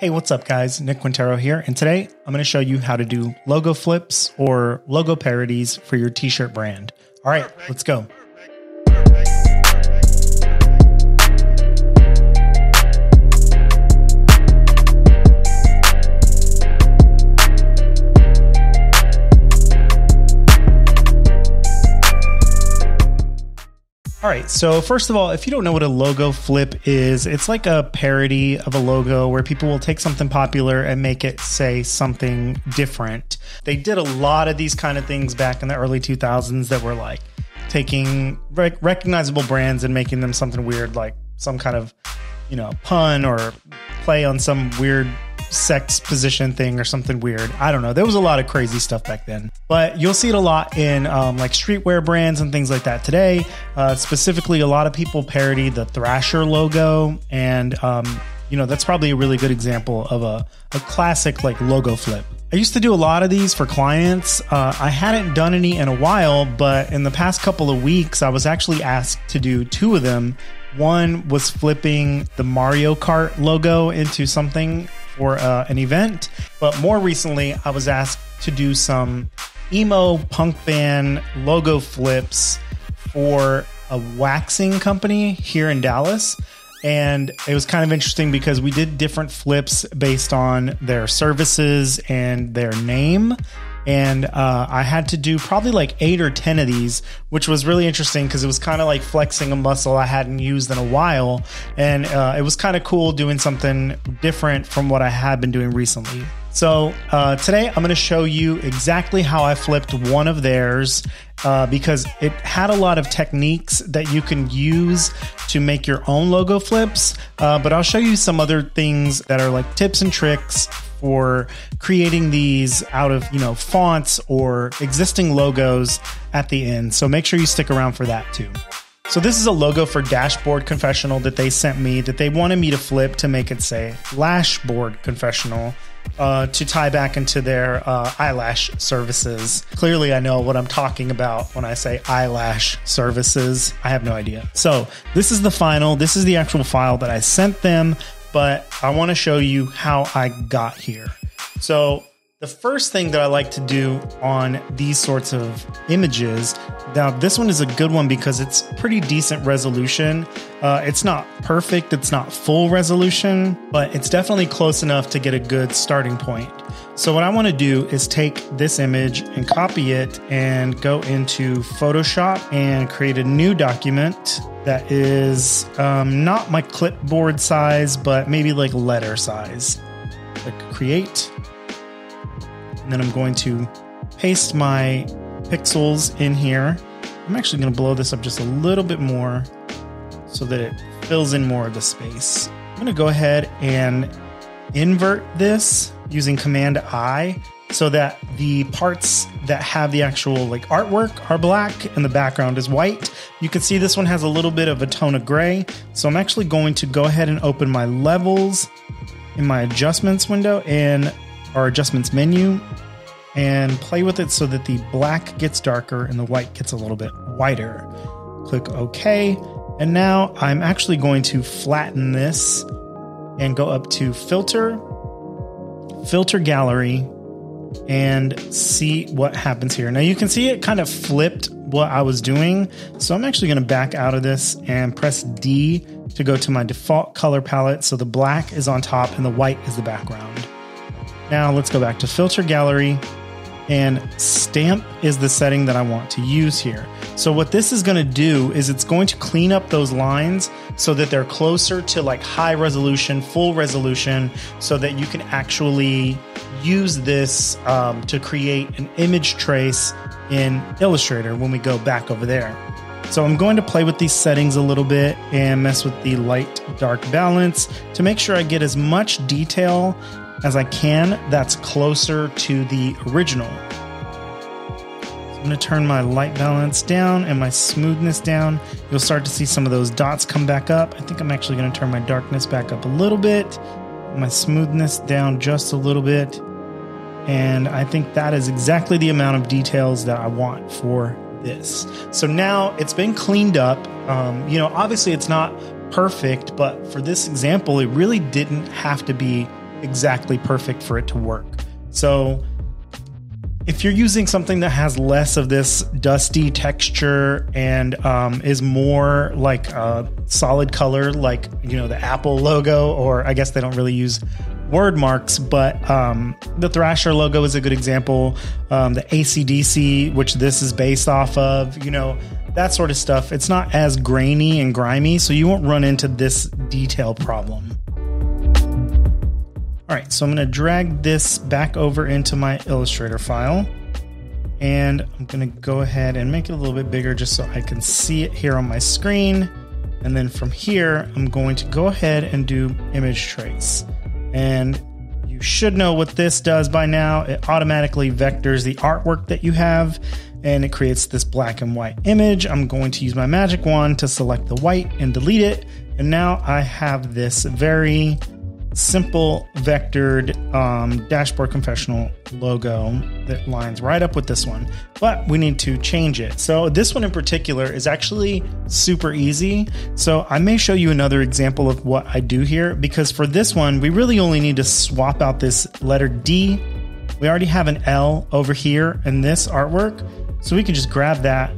Hey, what's up guys? Nick Quintero here, and today I'm going to show you how to do logo flips or logo parodies for your t-shirt brand. All right, let's go. All right, so first of all, if you don't know what a logo flip is, it's like a parody of a logo where people will take something popular and make it say something different. They did a lot of these kind of things back in the early 2000s that were like taking recognizable brands and making them something weird, like some kind of, pun or play on some weird sex position thing or something weird. I don't know. There was a lot of crazy stuff back then, but you'll see it a lot in like streetwear brands and things like that today. Specifically, a lot of people parody the Thrasher logo, and that's probably a really good example of a classic like logo flip. I used to do a lot of these for clients. I hadn't done any in a while, but in the past couple of weeks, I was actually asked to do two of them. One was flipping the Mario Kart logo into something for an event, but more recently I was asked to do some emo punk band logo flips for a waxing company here in Dallas. And it was kind of interesting because we did different flips based on their services and their name. And I had to do probably like 8 or 10 of these, which was really interesting because it was kind of like flexing a muscle I hadn't used in a while. And it was kind of cool doing something different from what I had been doing recently. So today I'm going to show you exactly how I flipped one of theirs because it had a lot of techniques that you can use to make your own logo flips. But I'll show you some other things that are like tips and tricks for creating these out of, fonts or existing logos at the end. So make sure you stick around for that too. So this is a logo for Dashboard Confessional that they sent me that they wanted me to flip to make it say Lashboard Confessional to tie back into their eyelash services. Clearly, I know what I'm talking about when I say eyelash services. I have no idea. So this is the final. This is the actual file that I sent them, but I want to show you how I got here. So the first thing that I like to do on these sorts of images, now this one is a good one because it's pretty decent resolution. It's not perfect, it's not full resolution, but it's definitely close enough to get a good starting point. So what I want to do is take this image and copy it and go into Photoshop and create a new document that is not my clipboard size, but maybe like letter size. Click Create. And then I'm going to paste my pixels in here. I'm actually going to blow this up just a little bit more so that it fills in more of the space. I'm going to go ahead and invert this using Command I so that the parts that have the actual like artwork are black and the background is white. You can see this one has a little bit of a tone of gray. So I'm actually going to go ahead and open my levels in my adjustments window and our adjustments menu and play with it so that the black gets darker and the white gets a little bit whiter. Click OK. And now I'm actually going to flatten this and go up to Filter, Filter Gallery, and see what happens here. Now you can see it kind of flipped what I was doing. So I'm actually going to back out of this and press D to go to my default color palette. So the black is on top and the white is the background. Now let's go back to Filter Gallery, and Stamp is the setting that I want to use here. So what this is going to do is it's going to clean up those lines so that they're closer to like high resolution, full resolution, so that you can actually use this to create an image trace in Illustrator when we go back over there. So I'm going to play with these settings a little bit and mess with the light dark balance to make sure I get as much detail as I can that's closer to the original. So I'm going to turn my light balance down and my smoothness down. You'll start to see some of those dots come back up. I think I'm actually going to turn my darkness back up a little bit, my smoothness down just a little bit. And I think that is exactly the amount of details that I want for this. So now it's been cleaned up. Obviously it's not perfect, but for this example, it really didn't have to be exactly perfect for it to work. So if you're using something that has less of this dusty texture and is more like a solid color, like, you know, the Apple logo, or I guess they don't really use word marks, but the Thrasher logo is a good example. The AC/DC, which this is based off of, you know, that sort of stuff. It's not as grainy and grimy, so you won't run into this detail problem. All right, so I'm going to drag this back over into my Illustrator file, and I'm going to go ahead and make it a little bit bigger just so I can see it here on my screen. And then from here, I'm going to go ahead and do image trace. And you should know what this does by now. It automatically vectors the artwork that you have, and it creates this black and white image. I'm going to use my magic wand to select the white and delete it. And now I have this very simple vectored Dashboard Confessional logo that lines right up with this one, but we need to change it. So this one in particular is actually super easy. So I may show you another example of what I do here, because for this one, we really only need to swap out this letter D. We already have an L over here in this artwork, so we can just grab that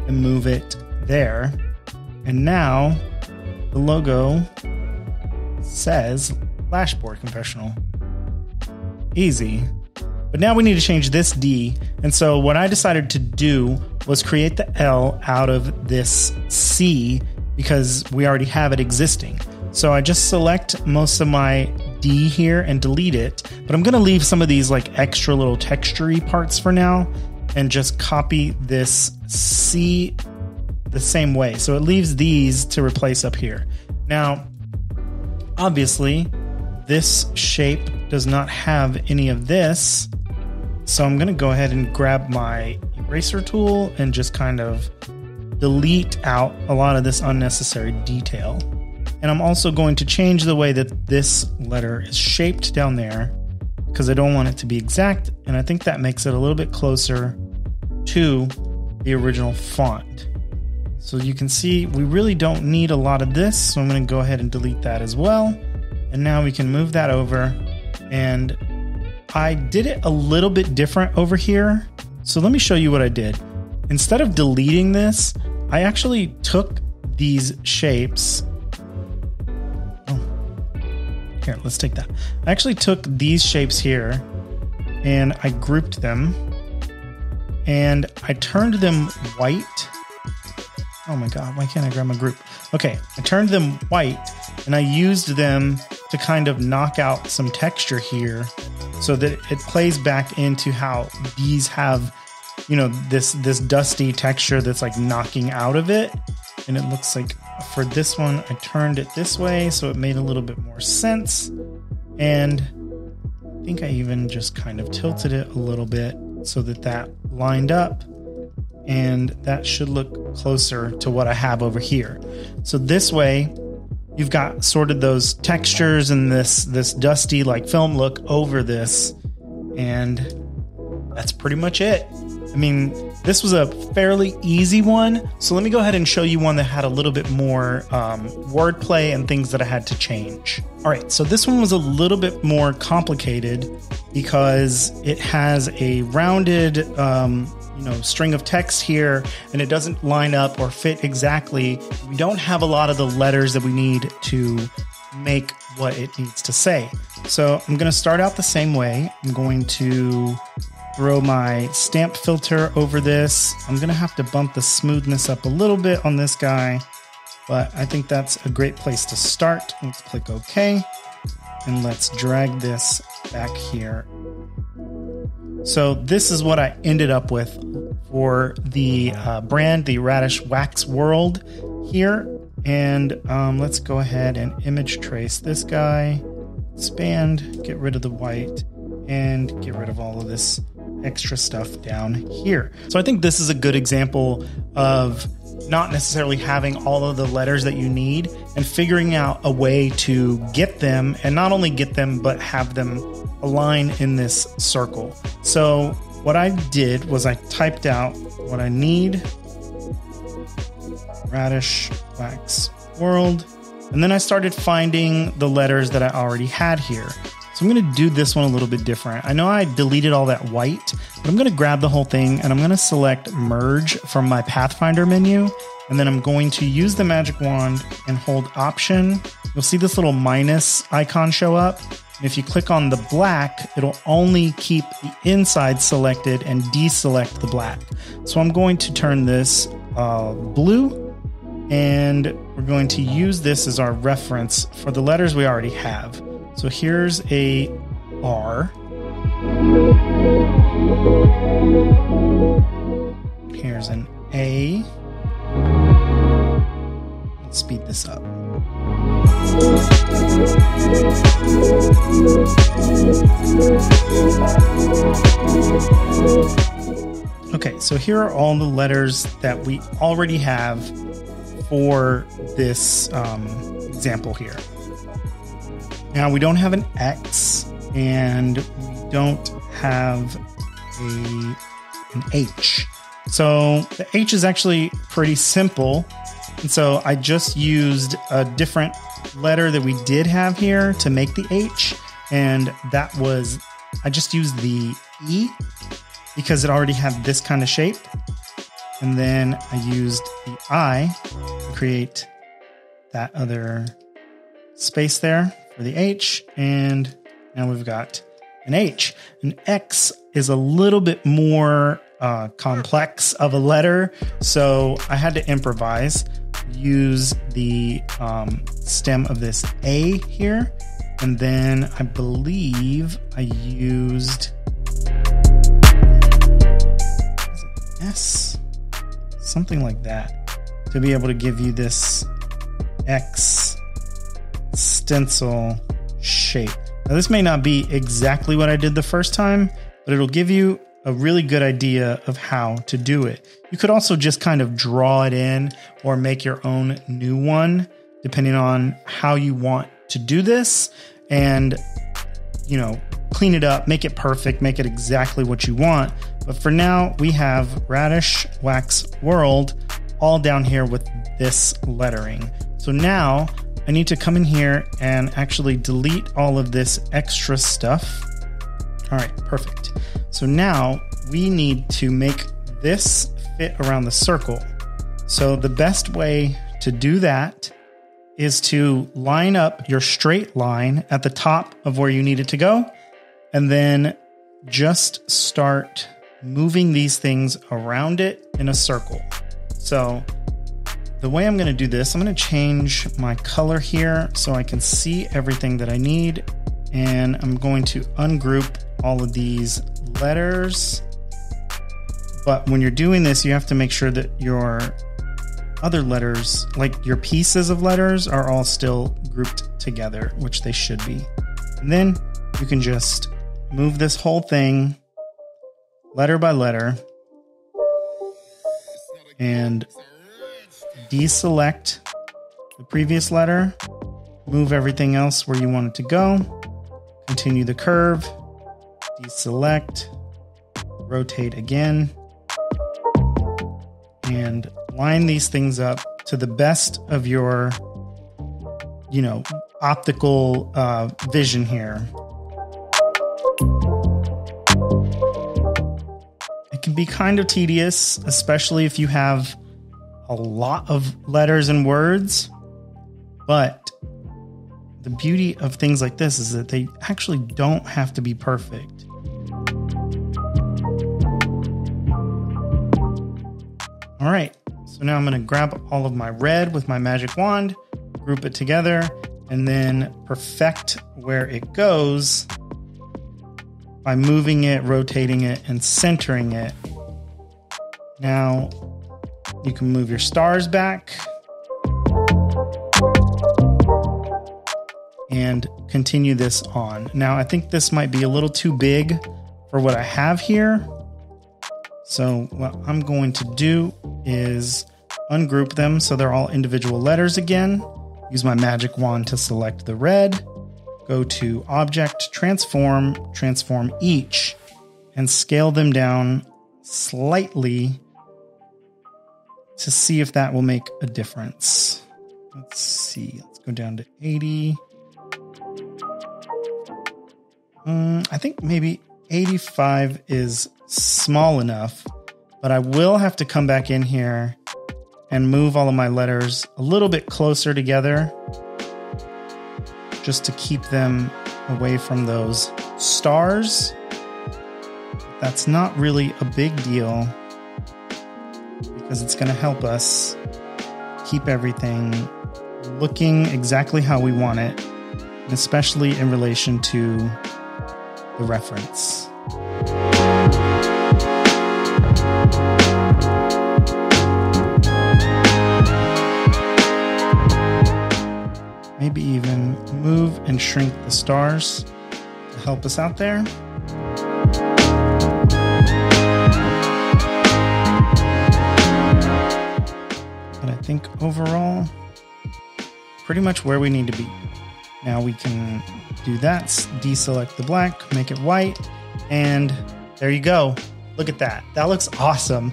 and move it there. And now the logo says Dashboard Confessional. Easy. But now we need to change this D. And so what I decided to do was create the L out of this C, because we already have it existing. So I just select most of my D here and delete it. But I'm going to leave some of these like extra little textury parts for now and just copy this C the same way. So it leaves these to replace up here. Now, obviously, this shape does not have any of this, so I'm going to go ahead and grab my eraser tool and just kind of delete out a lot of this unnecessary detail. And I'm also going to change the way that this letter is shaped down there, because I don't want it to be exact, and I think that makes it a little bit closer to the original font. So you can see we really don't need a lot of this, so I'm going to go ahead and delete that as well. And now we can move that over, and I did it a little bit different over here. So let me show you what I did. Instead of deleting this, I actually took these shapes. Oh, here, let's take that. I actually took these shapes here and I grouped them and I turned them white. Oh my God, why can't I grab my group? Okay, I turned them white and I used them to kind of knock out some texture here so that it plays back into how these have, you know, this dusty texture that's like knocking out of it. And it looks like for this one, I turned it this way so it made a little bit more sense. And I think I even just kind of tilted it a little bit so that that lined up. And that should look closer to what I have over here. So this way, you've got sort of those textures and this dusty like film look over this. And that's pretty much it. I mean, this was a fairly easy one. So let me go ahead and show you one that had a little bit more wordplay and things that I had to change. All right, so this one was a little bit more complicated because it has a rounded string of text here, and it doesn't line up or fit exactly. We don't have a lot of the letters that we need to make what it needs to say. So I'm going to start out the same way. I'm going to throw my stamp filter over this. I'm going to have to bump the smoothness up a little bit on this guy, but I think that's a great place to start. Let's click OK, and let's drag this back here. So this is what I ended up with for the brand, the Radish Wax World here. And let's go ahead and image trace this guy, expand, get rid of the white, and get rid of all of this extra stuff down here. So I think this is a good example of not necessarily having all of the letters that you need and figuring out a way to get them, and not only get them, but have them align in this circle. So what I did was I typed out what I need, Radish Wax World, and then I started finding the letters that I already had here. So I'm going to do this one a little bit different. I know I deleted all that white, but I'm going to grab the whole thing and I'm going to select merge from my Pathfinder menu. And then I'm going to use the magic wand and hold Option. You'll see this little minus icon show up. And if you click on the black, it'll only keep the inside selected and deselect the black. So I'm going to turn this blue, and we're going to use this as our reference for the letters we already have. So here's a R. Here's an A. Let's speed this up. Okay, so here are all the letters that we already have for this example here. Now we don't have an X and we don't have an H. So the H is actually pretty simple. And so I just used a different letter that we did have here to make the H. And that was, I just used the E because it already had this kind of shape. And then I used the I to create that other space there for the H. And now we've got an H. An X is a little bit more complex of a letter. So I had to improvise, use the stem of this A here. And then I believe I used S, something like that, to be able to give you this X stencil shape. Now this may not be exactly what I did the first time, but it'll give you a really good idea of how to do it. You could also just kind of draw it in or make your own new one, depending on how you want to do this, and, you know, clean it up, make it perfect, make it exactly what you want. But for now, we have Radish Wax World all down here with this lettering. So now I need to come in here and actually delete all of this extra stuff. All right, perfect. So now we need to make this fit around the circle. So the best way to do that is to line up your straight line at the top of where you need it to go, and then just start moving these things around it in a circle. So the way I'm going to do this, I'm going to change my color here so I can see everything that I need, and I'm going to ungroup all of these letters. But when you're doing this, you have to make sure that your other letters, like your pieces of letters, are all still grouped together, which they should be. And then you can just move this whole thing letter by letter and deselect the previous letter, move everything else where you want it to go, continue the curve, deselect, rotate again, and line these things up to the best of your, optical vision here. It can be kind of tedious, especially if you have a lot of letters and words, but the beauty of things like this is that they actually don't have to be perfect. All right, so now I'm going to grab all of my red with my magic wand, group it together, and then perfect where it goes by moving it, rotating it, and centering it. Now you can move your stars back and continue this on. Now I think this might be a little too big for what I have here. So what I'm going to do is ungroup them so they're all individual letters again. Use my magic wand to select the red. Go to Object, Transform, Transform Each, and scale them down slightly to see if that will make a difference. Let's see. Let's go down to 80. I think maybe 85 is small enough, but I will have to come back in here and move all of my letters a little bit closer together just to keep them away from those stars. That's not really a big deal because it's going to help us keep everything looking exactly how we want it, especially in relation to the reference. Maybe even move and shrink the stars to help us out there. But I think overall, pretty much where we need to be. Now we can do that, deselect the black, make it white, and there you go. Look at that. That looks awesome.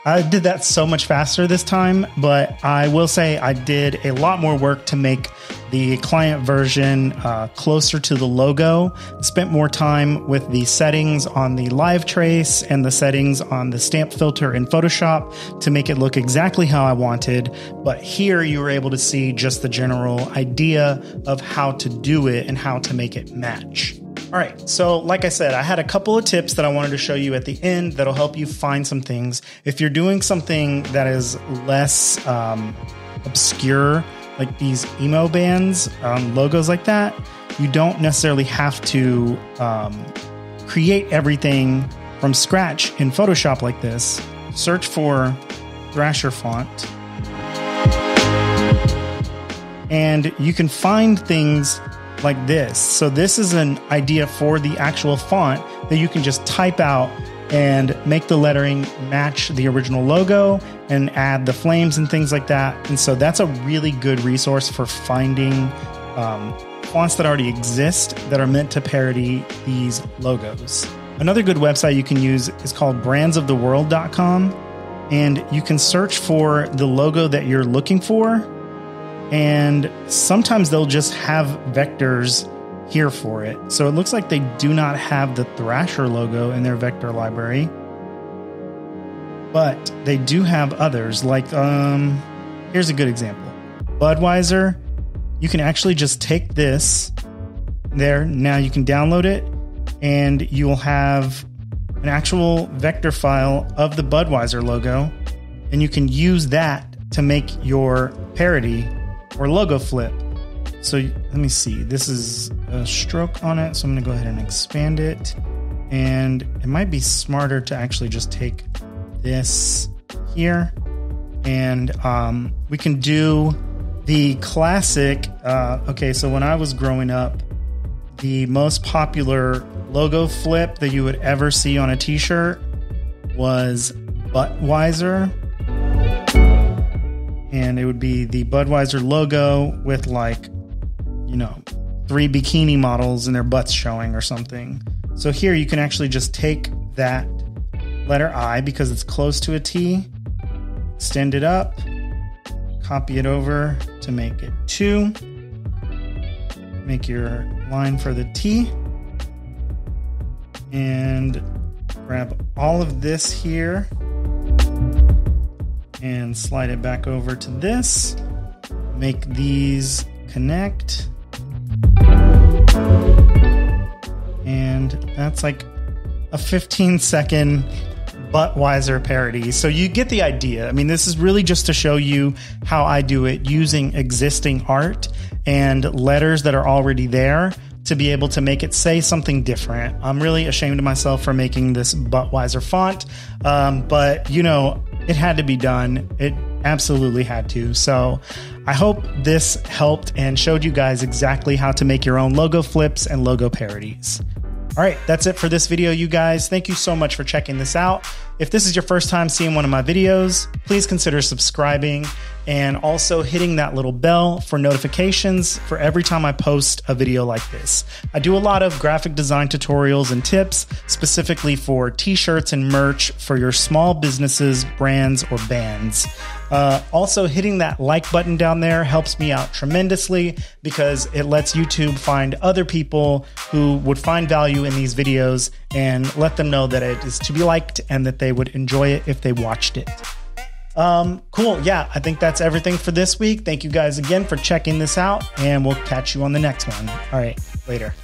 I did that so much faster this time, but I will say I did a lot more work to make the client version closer to the logo. Spent more time with the settings on the live trace and the settings on the stamp filter in Photoshop to make it look exactly how I wanted. But here you were able to see just the general idea of how to do it and how to make it match. All right, so like I said, I had a couple of tips that I wanted to show you at the end that'll help you find some things. If you're doing something that is less obscure, like these emo bands, logos like that, you don't necessarily have to create everything from scratch in Photoshop like this. Search for Thrasher font, and you can find things like this. So this is an idea for the actual font that you can just type out and make the lettering match the original logo and add the flames and things like that. And so that's a really good resource for finding fonts that already exist that are meant to parody these logos. Another good website you can use is called brandsoftheworld.com, and you can search for the logo that you're looking for. And sometimes they'll just have vectors here for it. So it looks like they do not have the Thrasher logo in their vector library, but they do have others. Like, here's a good example. Budweiser. You can actually just take this there. Now you can download it and you will have an actual vector file of the Budweiser logo, and you can use that to make your parody or logo flip. So let me see, this is a stroke on it, so I'm gonna go ahead and expand it. And it might be smarter to actually just take this here, and we can do the classic, okay, so when I was growing up, the most popular logo flip that you would ever see on a t-shirt was Budweiser. And it would be the Budweiser logo with, like, you know, 3 bikini models and their butts showing or something. So here you can actually just take that letter I, because it's close to a T, extend it up, copy it over to make it 2, make your line for the T, and grab all of this here and slide it back over to this, make these connect, and that's like a 15-second Budweiser parody. So you get the idea. I mean, this is really just to show you how I do it using existing art and letters that are already there to be able to make it say something different. I'm really ashamed of myself for making this Budweiser font, but you know, it had to be done. It absolutely had to. So I hope this helped and showed you guys exactly how to make your own logo flips and logo parodies. All right, that's it for this video, you guys. Thank you so much for checking this out. If this is your first time seeing one of my videos, please consider subscribing and also hitting that little bell for notifications for every time I post a video like this. I do a lot of graphic design tutorials and tips specifically for t-shirts and merch for your small businesses, brands, or bands. Also, hitting that like button down there helps me out tremendously because it lets YouTube find other people who would find value in these videos and let them know that it is to be liked and that they would enjoy it if they watched it. Cool. Yeah, I think that's everything for this week. Thank you guys again for checking this out, and we'll catch you on the next one. All right, later.